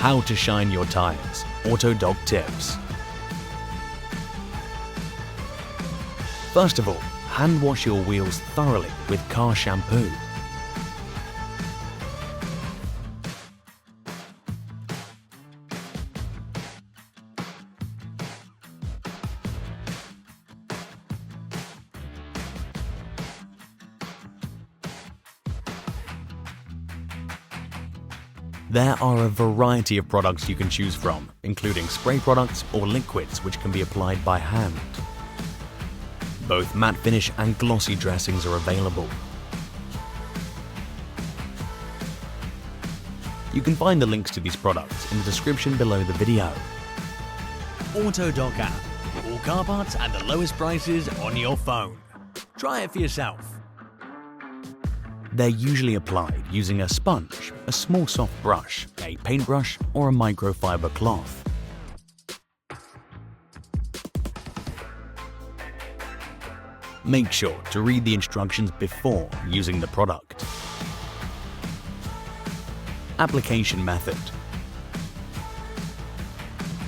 How to shine your tyres. Autodoc tips. First of all, hand wash your wheels thoroughly with car shampoo. There are a variety of products you can choose from, including spray products or liquids which can be applied by hand. Both matte finish and glossy dressings are available. You can find the links to these products in the description below the video. Autodoc app. All car parts at the lowest prices on your phone. Try it for yourself. They're usually applied using a sponge, a small soft brush, a paintbrush, or a microfiber cloth. Make sure to read the instructions before using the product. Application method.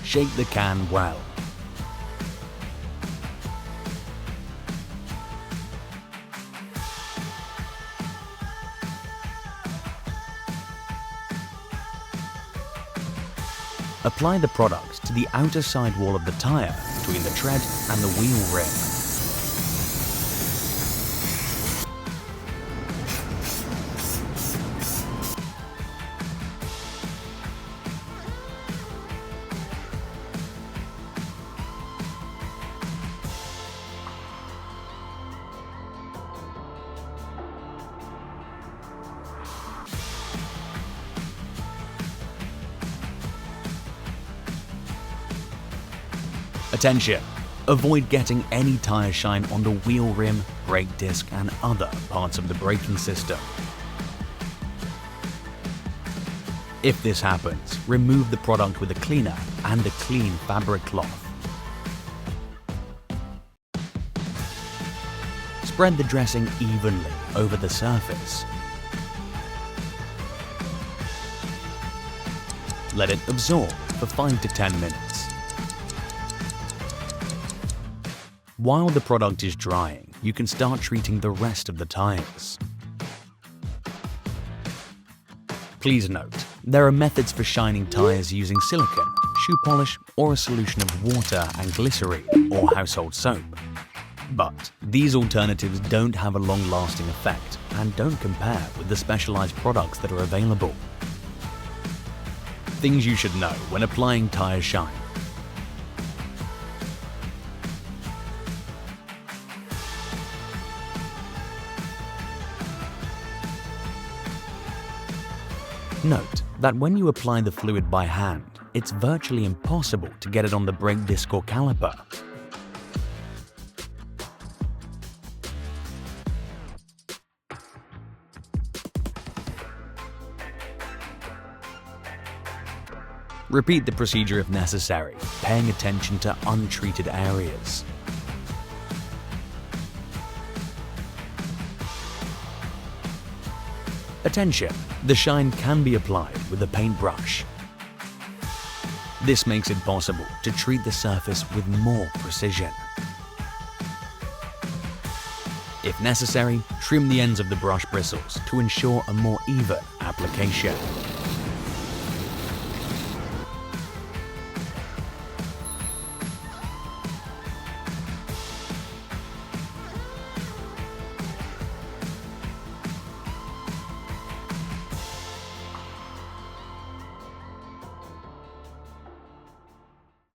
Shake the can well. Apply the product to the outer side wall of the tyre between the tread and the wheel rim. Attention! Avoid getting any tyre shine on the wheel rim, brake disc and other parts of the braking system. If this happens, remove the product with a cleaner and a clean fabric cloth. Spread the dressing evenly over the surface. Let it absorb for 5 to 10 minutes. While the product is drying, you can start treating the rest of the tyres. Please note, there are methods for shining tyres using silicone, shoe polish, or a solution of water and glycerine or household soap. But these alternatives don't have a long-lasting effect and don't compare with the specialized products that are available. Things you should know when applying tyre shine. Note that when you apply the fluid by hand, it's virtually impossible to get it on the brake disc or caliper. Repeat the procedure if necessary, paying attention to untreated areas. Attention! The shine can be applied with a paintbrush. This makes it possible to treat the surface with more precision. If necessary, trim the ends of the brush bristles to ensure a more even application.